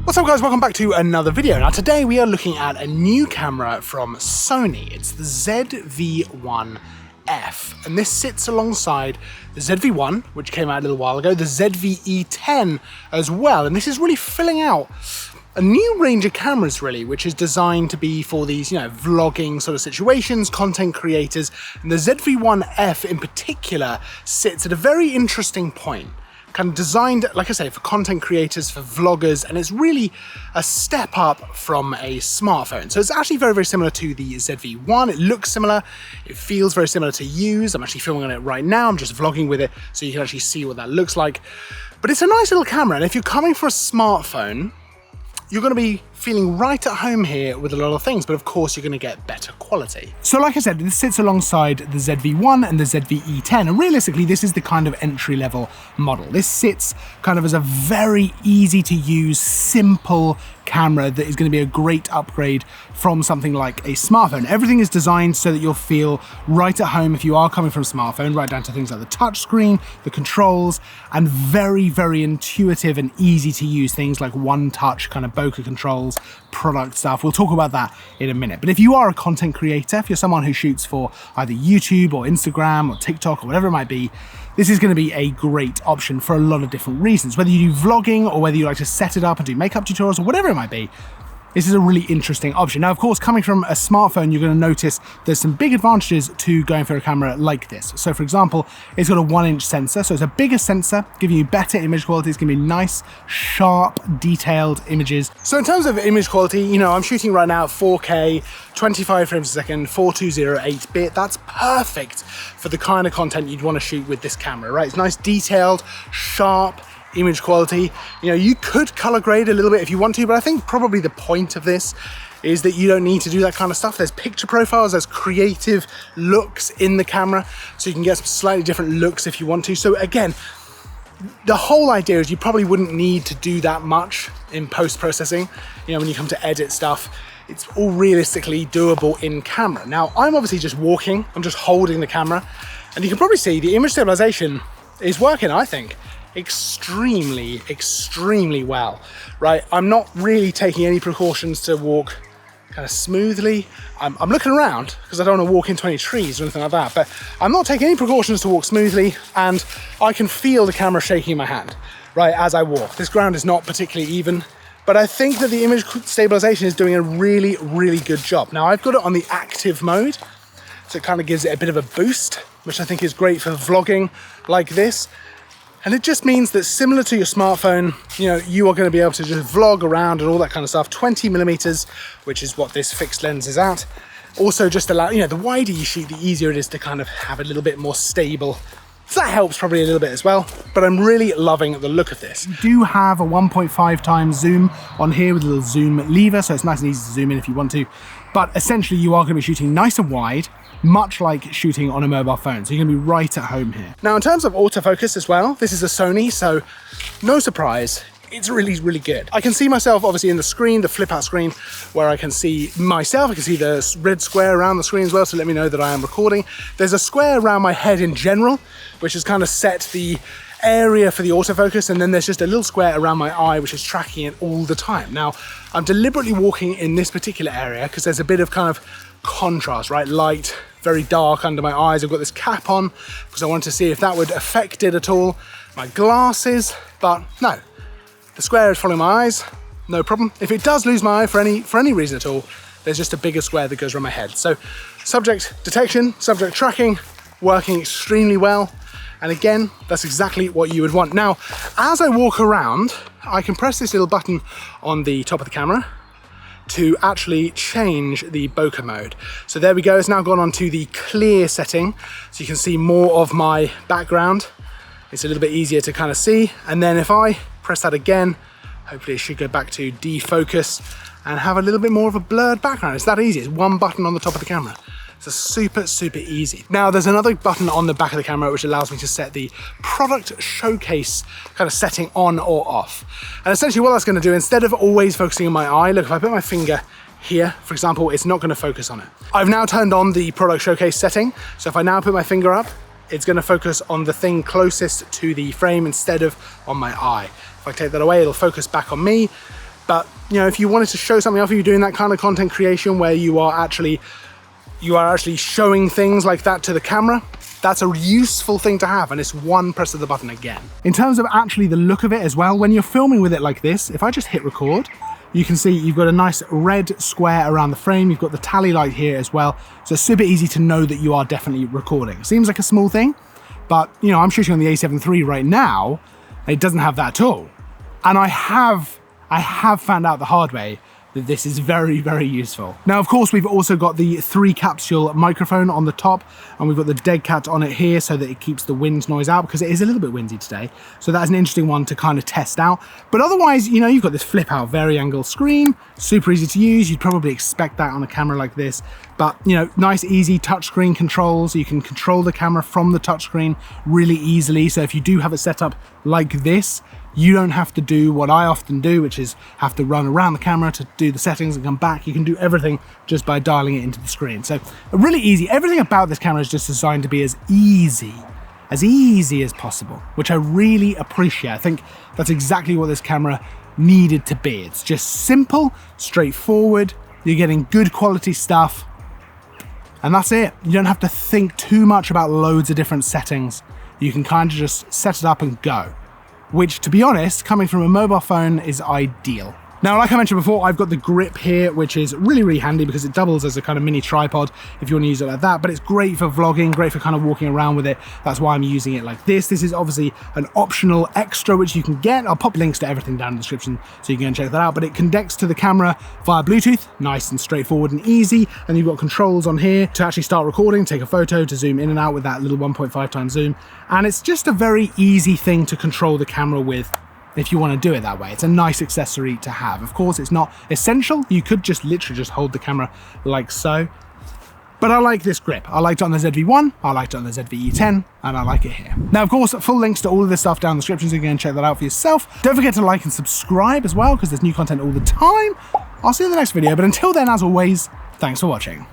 What's up guys, welcome back to another video. Now today we are looking at a new camera from Sony. It's the ZV-1F, and this sits alongside the ZV-1, which came out a little while ago, the ZV-E10 as well, and this is really filling out a new range of cameras really, which is designed to be for these, vlogging sort of situations, content creators, and the ZV-1F in particular sits at a very interesting point. Kind of designed, like I say, for content creators, for vloggers, and it's really a step up from a smartphone. So it's actually very, very similar to the ZV-1. It looks similar, it feels very similar to use. I'm actually filming on it right now, I'm just vlogging with it so you can actually see what that looks like. But it's a nice little camera, and if you're coming for a smartphone, you're going to be feeling right at home here with a lot of things, but of course you're going to get better quality. So like I said, this sits alongside the ZV-1 and the ZV-E10, and realistically this is the kind of entry-level model. This sits kind of as a very easy to use, simple camera that is going to be a great upgrade from something like a smartphone. Everything is designed so that you'll feel right at home if you are coming from a smartphone, right down to things like the touch screen, the controls, and very, very intuitive and easy to use things like one-touch kind of bokeh controls, product stuff. We'll talk about that in a minute. But if you are a content creator, if you're someone who shoots for either YouTube or Instagram or TikTok or whatever it might be, this is going to be a great option for a lot of different reasons. Whether you do vlogging or whether you like to set it up and do makeup tutorials or whatever it might be, this is a really interesting option. Now, of course, coming from a smartphone, you're going to notice there's some big advantages to going for a camera like this. So for example, it's got a 1-inch sensor, so it's a bigger sensor, giving you better image quality. It's going to be nice, sharp, detailed images. So in terms of image quality, I'm shooting right now at 4K, 25 frames a second, 4208 8-bit. That's perfect for the kind of content you'd want to shoot with this camera, right? It's nice, detailed, sharp image quality. You could color grade a little bit if you want to, but I think probably the point of this is that you don't need to do that kind of stuff. There's picture profiles, there's creative looks in the camera, so you can get some slightly different looks if you want to. So again, the whole idea is you probably wouldn't need to do that much in post-processing. When you come to edit stuff, it's all realistically doable in camera. Now, I'm obviously just walking, I'm just holding the camera, and you can probably see the image stabilization is working, I think, extremely well, right? I'm not really taking any precautions to walk kind of smoothly. I'm looking around because I don't want to walk into any trees or anything like that, but I'm not taking any precautions to walk smoothly, and I can feel the camera shaking in my hand, right, as I walk. This ground is not particularly even, but I think that the image stabilization is doing a really, really good job. Now, I've got it on the active mode, so it kind of gives it a bit of a boost, which I think is great for vlogging like this. And it just means that similar to your smartphone, you are going to be able to just vlog around and all that kind of stuff. 20mm, which is what this fixed lens is at. Also just allow, the wider you shoot, the easier it is to kind of have a little bit more stable. So that helps probably a little bit as well, but I'm really loving the look of this. You do have a 1.5 times zoom on here with a little zoom lever, so it's nice and easy to zoom in if you want to. But essentially you are going to be shooting nice and wide, much like shooting on a mobile phone. So you're gonna be right at home here. Now, in terms of autofocus as well, this is a Sony, so no surprise, it's really, really good. I can see myself obviously in the screen, the flip out screen, where I can see myself. I can see the red square around the screen as well, to let me know that I am recording. There's a square around my head in general, which has kind of set the area for the autofocus, and then there's just a little square around my eye which is tracking it all the time. Now, I'm deliberately walking in this particular area because there's a bit of kind of contrast, right? Light, very dark under my eyes. I've got this cap on because I wanted to see if that would affect it at all. My glasses, but no, the square is following my eyes, no problem. If it does lose my eye for any reason at all, there's just a bigger square that goes around my head. So subject detection, subject tracking, working extremely well. And again, that's exactly what you would want. Now, as I walk around, I can press this little button on the top of the camera to actually change the bokeh mode. So there we go, it's now gone on to the clear setting, so you can see more of my background. It's a little bit easier to kind of see. And then if I press that again, hopefully it should go back to defocus and have a little bit more of a blurred background. It's that easy, it's one button on the top of the camera. So super, super easy. Now there's another button on the back of the camera which allows me to set the product showcase kind of setting on or off. And essentially what that's gonna do, instead of always focusing on my eye, look, if I put my finger here, for example, it's not gonna focus on it. I've now turned on the product showcase setting. So if I now put my finger up, it's gonna focus on the thing closest to the frame instead of on my eye. If I take that away, it'll focus back on me. But you know, if you wanted to show something off, if you're doing that kind of content creation where you are actually showing things like that to the camera, that's a useful thing to have, and it's one press of the button again. In terms of actually the look of it as well, when you're filming with it like this, if I just hit record, you can see you've got a nice red square around the frame. You've got the tally light here as well. So it's super easy to know that you are definitely recording. Seems like a small thing, but you know, I'm shooting on the A7 III right now. It doesn't have that at all. And I have found out the hard way that this is very, very useful. Now, of course, we've also got the 3-capsule microphone on the top, and we've got the dead cat on it here so that it keeps the wind noise out, because it is a little bit windy today. So that's an interesting one to kind of test out. But otherwise, you know, you've got this flip out vari-angle screen, super easy to use. You'd probably expect that on a camera like this, but you know, nice, easy touchscreen controls. You can control the camera from the touchscreen really easily. So if you do have it set up like this, you don't have to do what I often do, which is have to run around the camera to do the settings and come back. You can do everything just by dialing it into the screen. So really easy. Everything about this camera is just designed to be as easy as possible, which I really appreciate. I think that's exactly what this camera needed to be. It's just simple, straightforward. You're getting good quality stuff, and that's it. You don't have to think too much about loads of different settings. You can kind of just set it up and go, which, to be honest, coming from a mobile phone is ideal. Now, like I mentioned before, I've got the grip here, which is really, really handy because it doubles as a kind of mini tripod if you want to use it like that, but it's great for vlogging, great for kind of walking around with it. That's why I'm using it like this. This is obviously an optional extra which you can get. I'll pop links to everything down in the description so you can go and check that out, but it connects to the camera via Bluetooth, nice and straightforward and easy. And you've got controls on here to actually start recording, take a photo, to zoom in and out with that little 1.5 times zoom. And it's just a very easy thing to control the camera with if you want to do it that way. It's a nice accessory to have. Of course, it's not essential. You could just literally just hold the camera like so. But I like this grip. I liked it on the ZV-1, I liked it on the ZV-E10, and I like it here. Now, of course, full links to all of this stuff down in the description, so you can check that out for yourself. Don't forget to like and subscribe as well, because there's new content all the time. I'll see you in the next video, but until then, as always, thanks for watching.